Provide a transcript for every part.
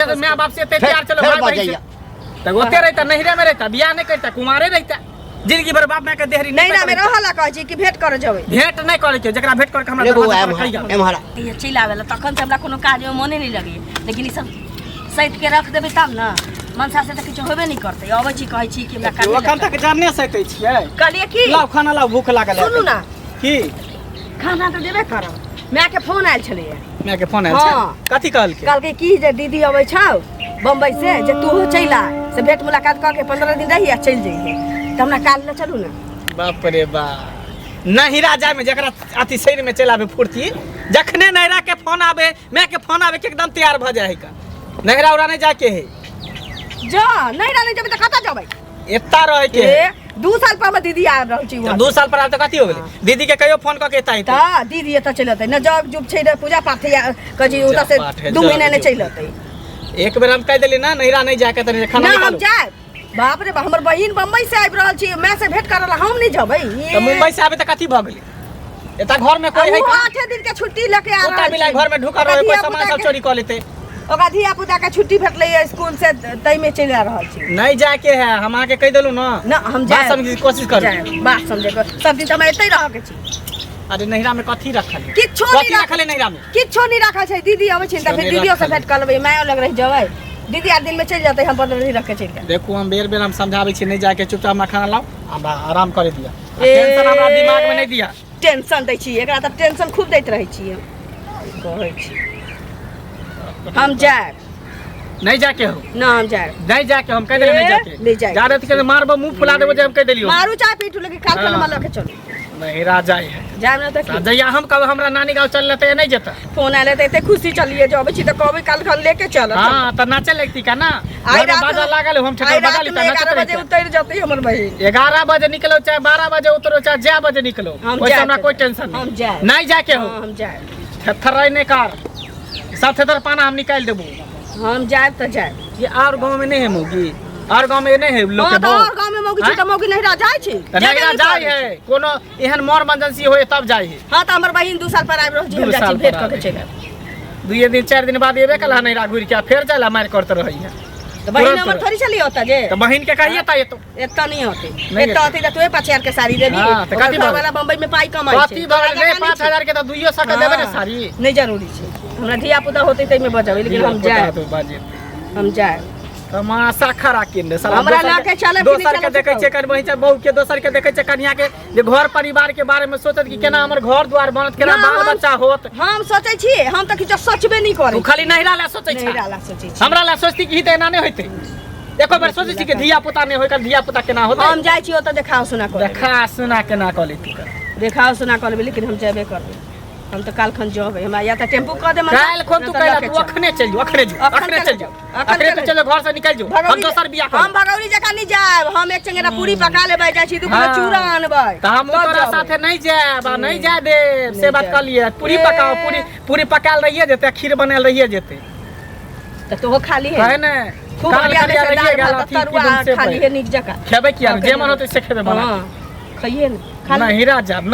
माँ बाप से तैयार चलो भाई भाई तो होते रहता नहिरे में रहता बियाह नहीं करता कुमारे रहता जिंदगी भर बाप माँ के देहरी नहीं ना में रहला कह छी कि भेंट कर जबै भेंट नहीं करे के जकरा भेंट कर के हमरा एमहरा ये चिल्लावेला तखन से हमरा कोनो काज में मने नहीं लगे लेकिन ई सब सहित के रख देबै तब ना मनसा से त किछ होबे नहीं करते अबै छी कहै छी कि हमरा काज अखन तक जानने सकै छियै कहलिए की लाओ खाना लाओ भूख लागल है सुनू ना की खाना तो देबे करब माँ के फोन आयल छलिए माँ के फोन आयल छै कथि कहल के की जे दीदी अबै छौ बम्बई से जे तू चल आ से भेंट मुलाकात क के 15 दिन रही आ चल जइहे त हमरा काल ले चलू ना बाप रे बाप नहिरा जाय में जकरा अति शरीर में चलावे फुर्ती जखने नहिरा के फोन आवे माँ के फोन आवे के एकदम तैयार भ जाए है का नहिरा उड़ा नहीं जाके है जा नहिरा नहीं जबे त कता जबै एता रह के 2 साल पर दीदी आ रहल छी 2 साल पर आब त कथि हो गेलै दीदी के कहियो फोन क के एता त दीदी एता चलतै न जब जुब छै पूजा पाठ या कजी उता से 2 महीना ने चलतै एक बेर हम कह देली ना नहिरा नहीं जाके तनी खाना ना निकालो हम जाए बाप रे हमर बहिन बम्बई से आबि रहल छी मैं से भेंट करला हम नहीं जबै त मुंबई से आबे त कथि भ गेलै एता घर में कोई है का 8 दिन के छुट्टी लेके आ रहल छी घर में ढुका रहे कोई सामान सब चोरी क लेते ओका धिया पुता के छुट्टी भेटलै स्कूल से तई में चल आ रहल छी नहीं जाके है हम आके कह देलु ना ना हम जाए समझ कोशिश कर बात समझे सब दिन त मैं एतै रह के छी अरे नहिरा में कथि रखल किछो नहीं रखले नहिरा में किछो नहीं रखा छै दीदी आबै छै त फिर दीदियो से भेंट कर लेबै मैं लग रह जबै दीदी 8 दिन में चल जाते हम 15 दिन रख के चल देखो हम बेर बेर हम समझावे छी नहीं जाके चुपचाप में खाना लाओ हमरा आराम करे दिया टेंशन हमरा दिमाग में नहीं दिया टेंशन दै छी एकरा त टेंशन खूब दैत रहै छी कहै छी हम जाए नहीं जाके हो ना हम जाए नहीं जाके हम कह देले नहीं जाके जा रहे थे मारबो मुंह फुला देबो जे हम कह देलियो मारू चाय पीटू लेके काल खाना मार के चलो नहिरा जाए है जाए ना त जइया हम कब हमरा नानी गांव चल लेते नहीं जता फोन आले त एते खुशी चलिए जबै छी त कहबै काल खान लेके चल हां त नाचे लगती का ना आई रात बाजा लागल हम ठेका बजा ली त नाचत 11 बजे उतर जतई हमर बहिन 11 बजे निकलो चाहे 12 बजे उतरो चाहे जे बजे निकलो ओइ हमरा कोई टेंशन हम जाए नहीं जाके हो हम जाए थरथर नहीं कर सब थरथर पाना हम निकाल देबो हम जाए त जाए ये और गांव में नहीं है मोगी और गांव में नहीं है लोग के और गांव में मोगी छी त मोगी नहिरा जाय छी नहिरा जाय है कोनो एहन मोर इमरजेंसी होय तब जाय है हां त हमर बहिन 2 साल पर आबि रहल छी हम जाय छी भेंट क के चल 2 दिन 4 दिन बाद एबे कला नहिरा घुर के फिर जाला मार करते रही है तो बहिन हमर थोड़ी चली होता जे तो बहिन के कहिए ता ये तो एत्ता नहीं होते एत्ता होती त तोए 5000 के साड़ी देबी त कथि वाला बम्बई में पाई कमाई छै कथि भगल रे 5000 के त 200 के देबे रे साड़ी नहीं जरूरी छै हमरा धिया पुता होते तई में बजावे लेकिन हम जाए हम जाए तमाशा खरा किन साला हमरा लाके चले दोसर के देखै छै कर बहिन बहू के दोसर के देखै छै कन्या के जे घर परिवार के बारे में सोचत कि केना हमर घर द्वार बनत केना बाल बच्चा होत हम सोचै छी हम त किछ सोचबे नहीं करे तू खाली नहिरा ला सोचै छी नहिरा ला सोचै छी हमरा ला सोचती कि त एना नहीं होइते एको बार सोचै छी कि धिया पुता नहीं होय कर धिया पुता केना होत हम जाय छी ओत देखाओ सुना कर देखा सुना केना कले तू कर देखाओ सुना कर लेकिन हम जेबे करबे हम तो काल खन जबे हमरा या त टेम्पू क दे काल खन तू कहला तू अखने चल जो अखने चल जो अखने तो चलो घर से निकल जो हम दोसर बियाह कर हम भगौरी जका नहीं जाब हम एक चंगेरा पूरी पका लेबै जाय छी 2 किलो चूड़ा आनबै त हम तोरा साथे नहीं जाब नहीं जा दे से बात कर लिए पूरी पकाओ पूरी पकाल रहिए जेते खीर बनाल रहिए जेते त तो खाली है ना खूब बढ़िया रहिए गाला तरुआ खाली है निक जका खेबे किया जे मन होते से खेबे बना खइए ना नहिरा जाब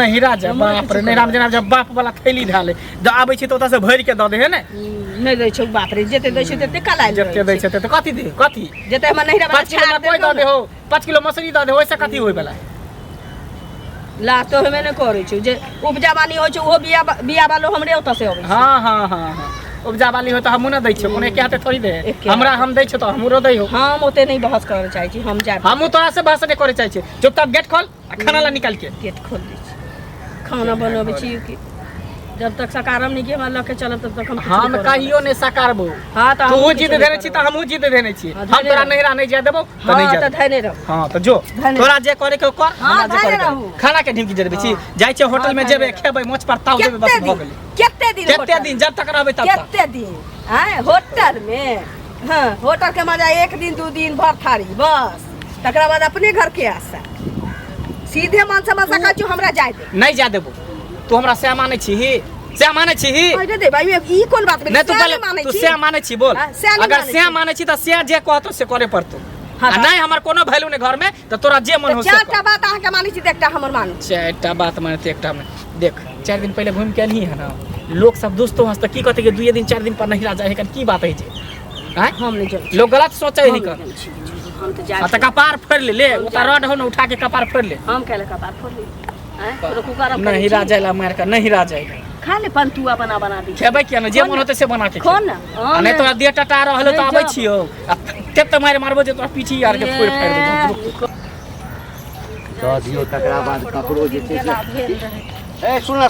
बाप रे नहिरा में जना जब बाप वाला थैली धाले ज आबै छी त ओता से भर के द दे है ने नहीं दै छ बाप रे जेते दै छ तेते काला जेते दै छ त कथि दे कथि जेते हम नहिरा 5 किलो कोई द दे हो 5 किलो मछली द दे ओइसे कथि होय वाला ला तो हमें न करै छ जे उपजा बानी होय छ ओहो बिया वालो हमरे ओता से होय हां उपजा वाली हो त हमू न दै छ कोने के हाथे थोड़ी दे हमरा हम दै छ त हमरो दै हो हम ओते नहीं बहस करे चाहे छी हम जाब हमू तोरा से बहस नहीं करे चाहे छी चुपचाप गेट खोल खाना ला निकाल के गेट खोल दै छी खाना बनबै छी कि जब तक सकारम नहीं के हमरा लके चलब तब तक हम कहियो ने सकारबो हां त तू जिद देने छी त हमहू जिद देने छी हम तोरा नहिरा नहीं जा देबो त नहीं जा त धैने रह हां त जो तोरा जे करे के कर हमरा जे करे खाना के ढिमकी देबे छी जाय छै होटल में जेबे खेबै मोछ पर ताव देबे बस भ गेलै केते दिन जब तक रहबै तब तक केते दिन हैं होटल में हां होटल के मजा 1 दिन 2 दिन भर थारी बस तकरा बाद अपने घर के आशा सीधे मन से मसा का जो हमरा जाय दे नहीं जा देबो तू हमरा से माने छी से माने छी अरे दे भाई ई कोन बात में नहीं तू पहले तू से माने छी बोल अगर से माने छी त से जे कहतो से करे पड़तो आ नहीं हमर कोनो वैल्यू ने घर में त तोरा जे मन हो से चारटा बात आहा के मानी छी देखटा हमर मान चारटा बात मानते एकटा में देख 4 दिन पहले घूम के नहीं है ना लोग सब दोस्तों हंस त की कहते कि 2 दिन 4 दिन पर नहीं राजा है की बात है जे हैं? हम नहीं जाने लोग गलत सोचे ही कर हम तो जा त कपार फोड़ ले उता रड हो न उठा के कपार फोड़ ले हम कहले कपार फोड़ ली हैं तो कुकर नहीं राजा ला मार कर नहीं राजा खा ले पंतुआ बना दी खेबै किया न जे मन होते से बना के खो ना आ नहीं तोरा देह टटा रहलो त आबै छियो ते त मारे मारबो जे तोरा पीठी यार के फोड़ देबो दऽ दियौ तकरा बाद ककरो जे छै से ए सुन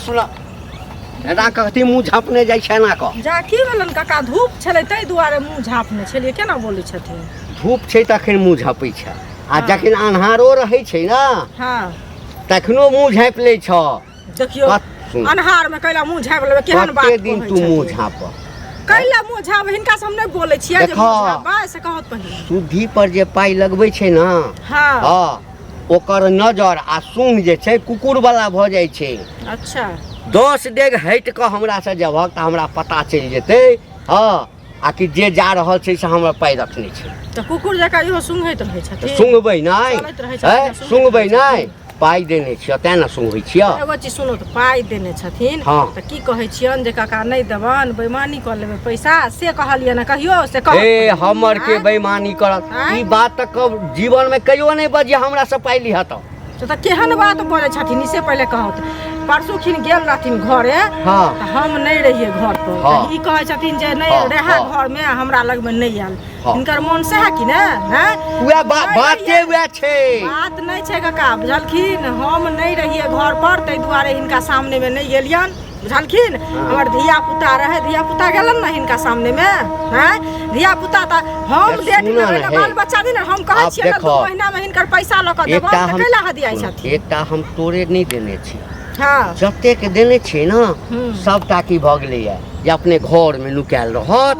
एना कथी मुँह झाँपने जाइ छै एना कऽ जा की भेलन काका धूप छलै ताहि दुआरे मुँह झाँपने छलियै केना बोलै छथिन धूप छै तखन मुँह झाँपै छै आ जखन अन्हारो रहै छै ने हाँ तखनो मुँह झाँपि लै छ देखियो सुन। अन्हार में कैला मुँह झाँपि लेबै केहन बात कते दिन कहै तू छथिन। मुँह झाँप कैला मुँह झाँप हिनका से हम नहि बोलै छियै जे देखा। मुँह झाँप से कहत पहिले शुद्धि पर जे पाइ लगबै छै ने हाँ हाँ ओकर नजर आ सूंघ जे छै कुकुर वाला भऽ जाइ छै अच्छा 10 डेग हटि कऽ हमरा से जबक तऽ हमरा पता चलि जेतै हाँ आ कि जे जा रहल छै से हमरा पाइ रखने छै तऽ कुकुर जकाँ इहो सुंघैत रहै छथिन सुंघबै नहि चलैत रहै छथिन, सुंघबै नहि पाइ देने छियै तेँ ने सुंघबै छियै एगो चीज सुनो तऽ पाइ देने छथिन हाँ। तऽ की कहै छियनि जे काका नहि देबनि बेईमानी कऽ लेबै पैसा से कहलियै ने कहियो से कह ए हमर के बेईमानी करत आँय? ई बात तऽ कब जीवन में कहियो नहि बजिए हमरा से पाइ लिहत तऽ केहन बात बोलै छथिन इससे पहिले कहत परसू खिन गेल रहथिन घरे हाँ तऽ हम नहीं रहिए घर पर हाँ। तऽ ई कहै छथिन जे नहीं हाँ, रहे हाँ। घर में हमरा लग में नहीं आयल हाँ। हिनकर मन से है कि ने हैं उएह बाते उएह छै बात नहीं छै काका बुझलखिन हम नहीं रहिए घर पर ताहि दुआरे हिनका सामने में नहीं गेलियन बुझलखिन हमर धिया पुता रहे धिया पुता गेलन ना हिनका सामने में हैं धिया पुता त हम ए, डेट सुनो में ना, बाल हे। बच्चा दिन हम कहै आब छियै ना देखो। 2 महीना में हिनकर पैसा ल क देबो एकटा त हम कैला हदियाइ छथिन एकटा हम तोरे नहीं देने छी हां जतेक देने छियै ने हम्म। सबटा की भऽ गेलैए जे अपने घर में नुकायल रहत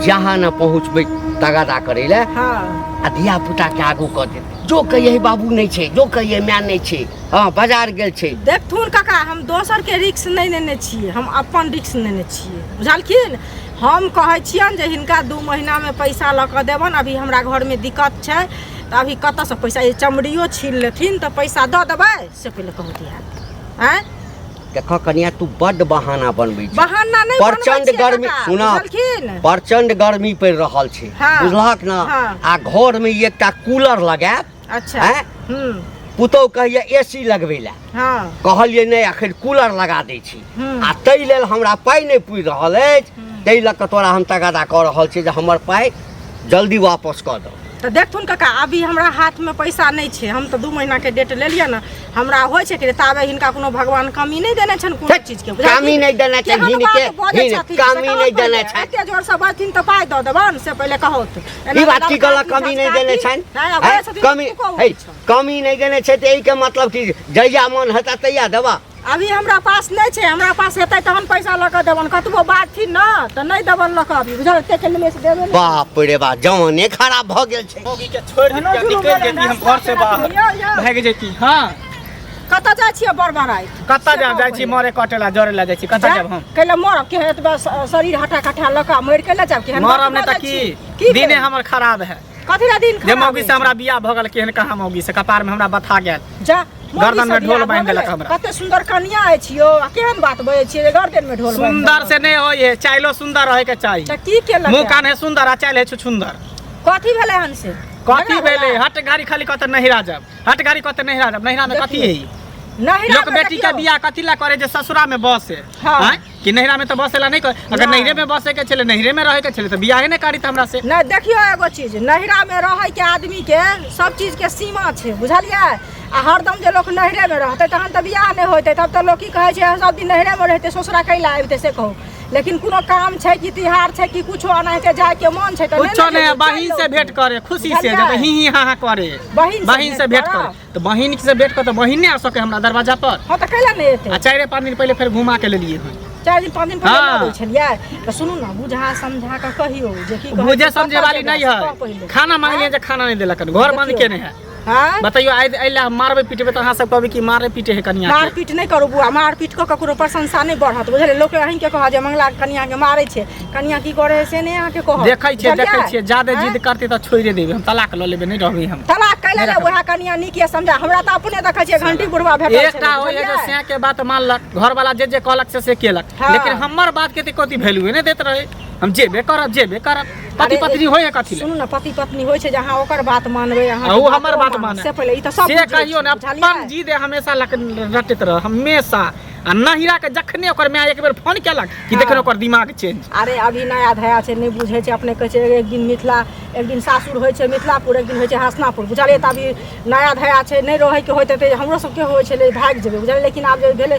जहाँ न पहुँचबै तगादा करै लए हां आ धिया पुता के आगू कऽ देत जो कहिए बाबू नहीं छै जो कहिए माय नहीं छै हाँ बाजार गेल छै देखथुन काका हम दोसर के रिक्स नहीं लेने छियै हम अपन रिक्स लेने छियै बुझलखिन हम कहै छियनि जे हिनका 2 महीना में पैसा ल क देबन अभी हमरा घर में दिक्कत छै तऽ अभी कतऽ से पैसा ये चमड़ियो छीन लेथिन तऽ पैसा दऽ देबै से पहिले कहत हैं देख कनिया तू बड्ड बहाना बनबै छी बहाना नहीं प्रचंड गर्मी सुना बुझलखिन प्रचंड गर्मी पड़ि रहल छै हाँ। बुझलहक ना हाँ। आ घर में एकटा कूलर लगायब अच्छा हैं? पुतहु कहिए एसी लगबै लए हाँ कहलिए नहीं आखिर कूलर लगा दै छी हम्म। आ ताहि लेल हमरा पाइ नहि पुरि रहल अछि ताहि लऽ कऽ तोरा हम तगादा कऽ रहल छी जे हमर पाइ जल्दी वापस कऽ दो तो देखथुन काका अभी हमरा हाथ में पैसा नहीं छे हम तो 2 महीना के डेट ले लिया ना हमरा होय छे कि ताबे हिनका कोनो भगवान कमी नहीं देने छन कोनो चीज के कमी नहीं देने छै हिनके कमी नहीं देने छै एते जोर से बाथिन तो पाई द देबन से पहले कहत ई बात की कहलक कमी नहीं देने छन कमी है कमी नहीं देने छै त एही के मतलब कि जहिया मन हेता तहिया देबा अभी हमरा पास नहीं छे हमरा पास हेतै तहन पैसा ल क देबन कतबो बात थी न त नहीं देबन ल क अभी बुझल ते के लिए से देबे बाप रे बा जवाने खराब भ गेल छै मोगी के छोड़ के निकल जेती हम घर से बाहर भाग जेती हां कत जाय छियै बरबराई कत्ता जाइ छी मरे कटेला जरेला जाइ छी कत्ता जाब हम कैला मरब के एतबा शरीर हटा कठा ल क मर के ले जाब के मरब नहीं त की दिने हमर खराब है कथी ला दिन जे मौगी से हमरा बियाह भ गेल केहन कहाँ मौगी से कपार में हमरा बथा गेल जा गर्दन में ढोल बांध देलक हमरा कते सुंदर कन्या है छियो आ केहन बात बजे छियै गर्दन में ढोल सुंदर से नहीं होय है चाइलो सुंदर रहे के चाहिए त की केलक मुंह कान है सुंदर आ चाइल है छुछुंदर कथी भेलै हन से कथी भेले हट गाड़ी खाली कत नहीं राजब हट गाड़ी कत नहीं राजब नहिरा में कथी है नहीं लोग बेटी का बियाह कथी ला करे जे ससुरा में बसे हाँ। हैं? कि नहिरा में तो बसेला नहीं कर अगर नहिरे में बसे के चले नहिरे में रहे के चले तो बियाह नहीं करी त हमरा से नहीं देखियो एगो चीज नहिरा में रहे के आदमी के सब चीज के सीमा छै बुझलियै आ हरदम जे लोग नहिरे में रहते तहन त बियाह नहीं होते तब त लोग की कहे छै सब दिन नहिरे में रहते ससुरा कैला आबिते से कहू लेकिन कोनो काम छै कि तिहार छै कि कुछो अनाहिते जाय के मन छै त कुछो नहीं बहिन से भेंट करे खुशी से जब ही हा हा करे बहिन से भेंट करे तो बहिन से भेंट कर तो बहिन नहीं आ सके हमरा दरवाजा पर हां त कैला नहीं एते आ 4-5 दिन पहले फिर घुमा के ले लिए 4 दिन 5 दिन पहले हाँ। आबै छलियै त सुनू ना बुझा समझा के कहियो जे की कहै मुझे छै, समझे कतऽ वाली जगह नहीं से कह है पहिले। खाना मांगलिए जे खाना नहीं देलक घर बंद केने है हाँ बताइयो अइला हम मारबे पीटबे तो अहाँ सब कहबे कि मारे पीटे है कनिया के मारपीट नहीं करू बुआ मारपीट कऽ ककरो प्रशंसा नहीं बढ़त बुझलियै लोक अहीं के कह जे मंगला कनिया के मारै छै कनिया की करे है से नहीं अहाँ के कह देखै छियै ज्यादा जिद करते तो छोड़े देबे हम तलाक ल लेबे नहीं रहबे हम तलाक कैला ले वह कनिया नीक ये समझा हमरा त अपने देखै छियै घंटी बुढ़वा भेटल छै एकटा होय है जो से के बात मानलक घर वाला जे कहलक से केलक हाँ। लेकिन हमर बात के त कोती वैल्यू नहीं देत रहे हम जेबे करब पति अरे, पत्नी होए कथी ले सुनू ना, पति पत्नी होइ छै जहाँ ओकर बात मानबै अहाँ ऊ हमर बात माने से पहिले ई तऽ सब से बुझै कहियो छी, ने बुझलियै? अपन जी दे हमेशा रटैत रह हमेशा आ नहिरा के जखने ओकर माय एक बेर फोन केलक कि देखिन ओकर दिमाग चेंज अरे अभी नया धया छै नहीं बुझे छै अपने कहै छै एक दिन मिथिला एक दिन सासुर होइ छै मिथिलापुर एक दिन होइ छै हसनापुर बुझलियै तऽ अभी नया धया छै नहीं रहै के होते तऽ हमरो सबके होइ छलै भागि जेबै बुझलियै लेकिन आब जे भेलै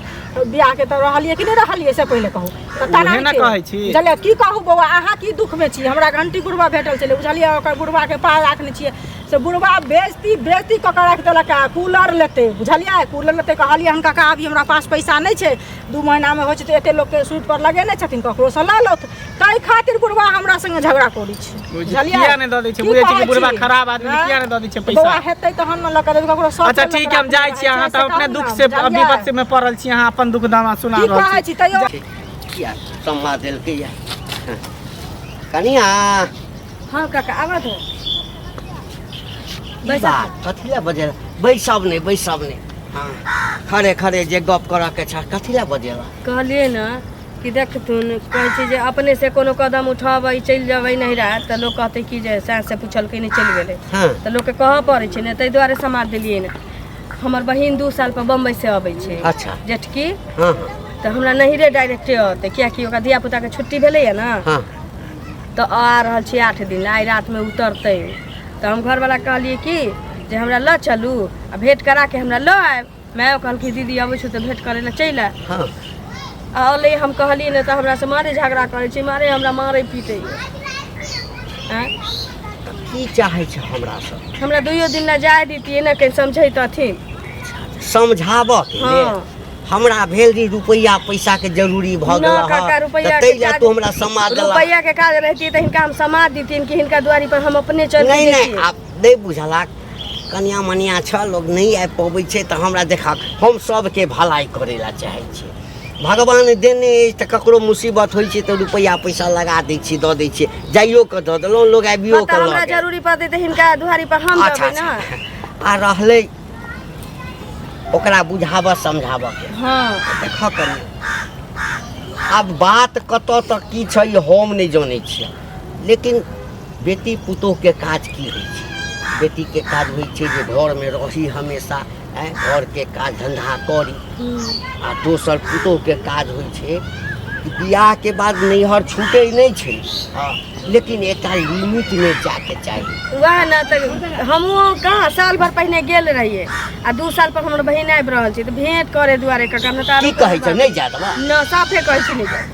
बियाह के तऽ रहलियै कि नहीं रहलियै से पहिले कहू तऽ तना ओहे ने कहै छी। बुझलियै की कहू बौआ अहाँ की दुख में छी हमरा घंटी बुढ़वा भेटल छलै बुझलियै ओकर बुढ़वा के पाय राखने छियै से बुढ़वा बेइज्जती कऽ के राखि देलक कूलर लेते बुझलियै कूलर लेते कहलियै हम काका अभी हमरा पास पैसा नहीं छै 2 महीना में होइ छै तऽ एते लोग के सूट पर लगेने छथिन ककरो से लऽ लौथ ताहि खातिर बुढ़वा हमरा संगे झगड़ा करै छै किया ने दऽ दै छै बुझै छै कि बुढ़वा खराब आदमी किया ने दऽ दै छै बौआ पैसा हेतै तहन न लऽ के देबै ककरो सब अच्छा ठीक है हम जाइ छी अहाँ तऽ अपने दुख से विपद से में पड़ल छी अहाँ अपन दुख दामा सुना की कहै रहल छी छी तैयो किया सम्मा देलकै या कनिया हां काका आवा तो बात कथी ला बजेला बैसब नहीं हाँ खड़े खड़े जे गप करऽ के छ कथी ला बजेला कहलिए ना कि देखथुन कहै छै जे अपने से कोनो कदम उठाबै चलि जेबै नहिरा तऽ लोग कहतै कि जे सास से पूछलकै नहीं चलि गेलै हाँ तऽ लोग के कहऽ पड़ै छै ने ताहि दुआरे समाद देलियै ने हमर बहिन 2 साल पर बम्बई से अबै छै अच्छा जेठकी हाँ तऽ हमरा नहिरे डायरेक्टे अतै कियाकि ओकरा धिया पुता के छुट्टी भेलैया ना हाँ तऽ आ रहल छी 8 दिन आइ रात में उतरतै तऽ हम घरवाला कहलिए कि जे हमरा लऽ चलू आ भेंट करा के हमरा लऽ आयब मैं कहलकी दीदी अबै छु तऽ भेंट करे ला चलि आ हाँ अले हम कहली ने तऽ हमरा से मारे झगड़ा करे छी मारे हमरा मारे पीटे की चाहे छ हमरा से हमरा 2 दिन ला जाय दीतिए ना कहीं समझैतथिन समझाबऽ के लेल हाँ हमरा भेल जी रुपैया पैसा के जरूरी भ ना गेल काका रुपैया तै के ला काज- तू हमरा समाद देला रुपैया के काज रहती तऽ हिनका हम समाद दीतिन कि हिनका द्वारी पर हम अपने चल नहीं नहीं आप नहीं बुझला कनिया मनिया छ लोग नहीं आबि पबै छै तऽ हमरा देखा हम सबके भलाई करे ला चाहे छी भगवान देने अछि तऽ ककरो मुसीबत होइ छै तऽ रुपैया पैसा लगा दै छी दऽ दै छी जाइयो के दऽ देलहुँ लोग आबियो तऽ के हमरा लऽ गेल। जरूरी पड़तै तऽ हिनका द्वारी पर हम अच्छा देबै ना अच्छा आ रहलै ओकरा बुझाबऽ समझाबऽ के हाँ देख कनी आब बात कतऽ तक की छै हम नहीं जानै छियै लेकिन बेटी पुतोह के काज की होइ छै बेटी के काज होइ छै जे घर में रही हमेशा घर के काज धंधा करी आ दोसर पुतोह के काज होइ छै कि बियाह के बाद नैहर छूटे नहीं छै हाँ लेकिन एक लिमिट में जाके चाहिए वह ना तऽ हमहूँ कहाँ साल भर पहिने गेल रहिए आ 2 साल पर हमर बहिन आबि रहल छै तऽ भेंट करे दुआरे काका न की कहै छै नहीं जा देबा न साफे कहै छै नहीं जाय।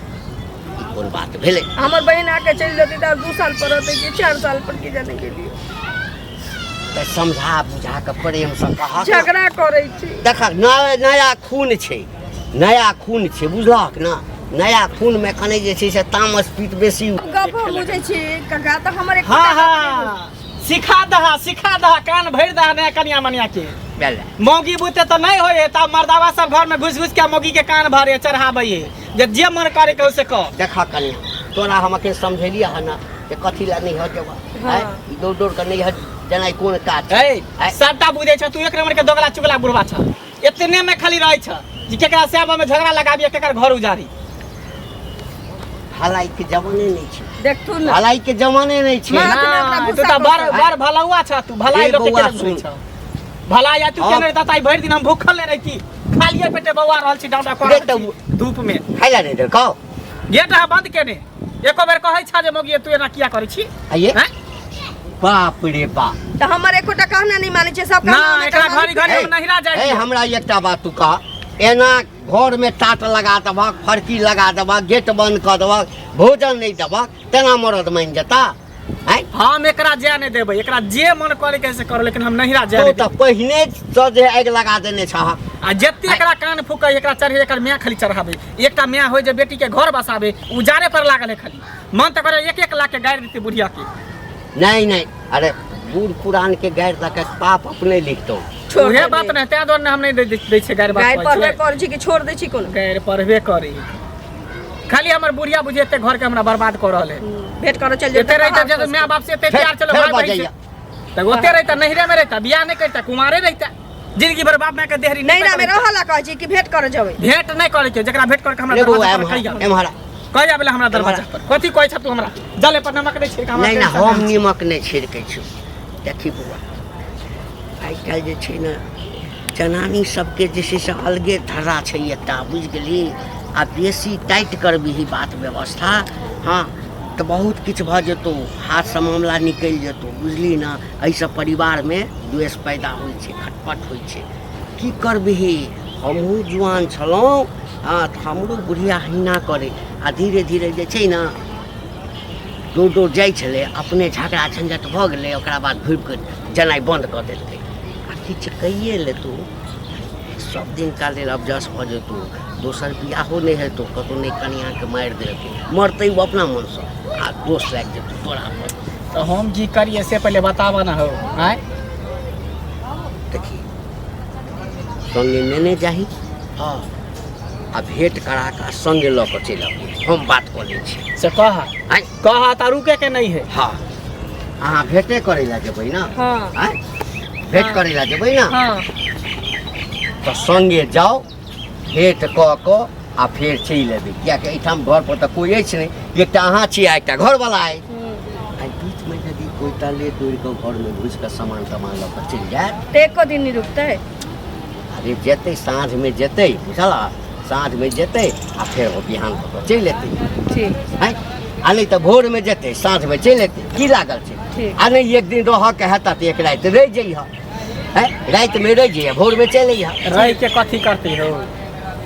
कोन बात भेलै हमर बहिन आके चलि जेतै तऽ 2 साल पर रहतै कि 4 साल पर की जाने के लिए तऽ समझा बुझा के प्रेम से कहा झगड़ा करे छै देख नया खून छै बुझलक ना नया खून में कने जे छै से तामस पीट बेसी गप बुझै छी काका तऽ हमर एक हाँ हाँ सिखा दहा कान भरि दहा नया कनिया मनिया के भेलै मौगी बुते तो नहीं होए तब मर्दावा सब घर में घुस के मौगी के कान भरे चढ़ाबे जे मन करे के उसे कह देखा कनिया तोरा हम अखन समझेलिया है ना कि कथी ला नहीं हो जेबा हाँ। दौड़ दौड़ के नहीं हो जेना कोन काज ए सबटा बुझे छ तू एक नंबर के दोगला चुगला बुढ़वा छ इतने में खाली रहे छ जे केकरा सेवा में झगड़ा लगाबी केकर घर उजारी भलाई के जमाने नहीं छै देखथु ना भलाई के जमाने नहीं छै मार- हाँ, गुस्सा तू तो कर बर बर भलौआ छ तू भलाई ए लोग के बौआ केना सुन। बुझै छ भलाई या तू हाँ। केने रहता भरि दिन हम भूखल ले रही खालिए पेटे बौआ रहल छी डांडा रे कर तऽ धूप में खाइला नहीं देलकौ गेट है बंद केने एको बेर कहै छ जे मौगी तू एना किया करै छी आइए हैं? बाप रे बाप तऽ हमर एकोटा कहना नहीं मानै छै सब ना कहना एकरा घड़ी घड़ी ए, हम नहिरा ए, जाइ छी हमरा एकटा बात तू कह एना घर में टाट लगा देबक फड़की लगा देबक गेट बंद कर देबक भोजन नहीं देबक तेना मरद मान जता हैं हम एकरा जाय नहीं देबै एकरा जे मन करे के से करो लेकिन हम नहिरा जाय तो नहीं तऽ पहिने सँ जे आगि लगा देने छह आ जत्ते एकरा कान फूकै एकरा चढ़े एकर माय खाली चढ़ाबे एकटा माय होय जे बेटी के घर बसाबे उजारे पर लागल है खाली मन त करे 1-1 लाख के गाड़ी देते बुढ़िया के नहीं नहीं अरे बूढ़ पुरान के गाड़ि तक पाप अपने लिखतौ उहे बात नहीं तै दोन हम नहीं दै छै गाड़ी गाय बात पर कहै कर छी कि छोड़ दै छी कोनो छै गाड़ी पढ़बे करी खाली हमर बुढ़िया बुझे एते घर के हमरा बर्बाद कर रहल है भेंट करे चल एते रहता जब माय बाप से एते प्यार चलो भाई बहिन से त ओते रहता नहिरे में रहता बियाह नहीं करता कुमारे रहता जिंदगी भर बाप माय के देहरी नहीं ना में रहला कहै छी कि भेंट करे जबै भेंट नहीं करे के जकरा भेंट कर के हमरा रे बौआ दरवाजा पर कहिया एम्हरा कहि आबेला हमरा दरवाजा पर कथी कहै छ तू हमरा जले पर नमक नहीं छिड़का नहीं ना हम नीमक नहीं छिड़कै छी देखी बुआ आइ काल्हि जे छै ने जनानी सबके जे छै से अलगे धरा छै एकटा बुझि गेली आ बेसी टाइट करबिही बात व्यवस्था हाँ तो बहुत किछु भऽ जेतौ हाथ से मामला निकलि जेतौ बुझली ना एहिसँ परिवारमे द्वेष पैदा होइ छै खटपट होइ छै की करबिही हमहूँ जुआन छलहुँ हाँ तऽ हमरो बुढ़िया हिना करे आ धीरे धीरे जे छै ने डोर जाइ छलै अपने झगड़ा झंझट भऽ गेलै ओकरा बाद घुरि कऽ जेनाइ बन्द कऽ देलकै आ किछु कहिए लेतौ सब दिनका लेल अबजस भऽ जेतौ दोसर बियाहो नहि हेतौ कतहु नहि कनिआँके मारि देलकै मरतै ओ अपना मनसँ आ दोष लागि जेतौ तोरा पर तो हम जी करिए से पहले बतावा ना हो आय देखी संगे नेने जाही हाँ आ भेंट करा कऽ संगे लऽ कऽ चलि अबियै हम बात कऽ लै छी से कहा आँय कहा त रुके के नहीं है हाँ अहाँ भेंटे करै लए जेबै ने हाँ आँय भेंट करै लए जेबै ने हाँ तो संगे जाओ भेंट कऽ कऽ आ फेर चलि अयबै किएकि एहिठाम घर पर तऽ कोइ अछि नहि एकटा अहाँ छियै आ एकटा घरवला अइ आ बीचमे यदि कोइ टाले तोड़ि कऽ घरमे घुसि कऽ सामान तामान लऽ कऽ चलि जायत तो एको दिन नहीं रुकते अरे जेतै साँझमे जेतै बुझल साँझमे जेतै आ फेर ओ बिहान कऽ कऽ चलि अयतै ठीक आँय आ नहि तऽ भोरमे जेतै साँझमे चलि अयतै की लागल छै ठीक। आ नहि एक दिन रहऽके हेतै तऽ एक राति रहि जइहऽ रातिमे रहि जइहऽ भोरमे चलि अइहऽ रह के कथी करती हो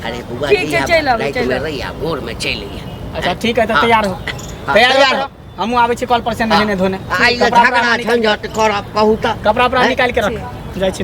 अरे बुआ ठीक छै, चलि आबू, रातिमे चलि आबू। रहि आ भोरमे चलि अइहऽ अच्छा ठीक है तो हाँ। तैयार हो हाँ, तैयार तैयार हो हो। हमहू आबै छी कल पर से नहेने धोने आइ कपड़ा झगड़ा उपड़ा निकाल- झंझट करब कहू तऽ कपड़ा उपड़ा हैं? निकाल के रख जाइ छी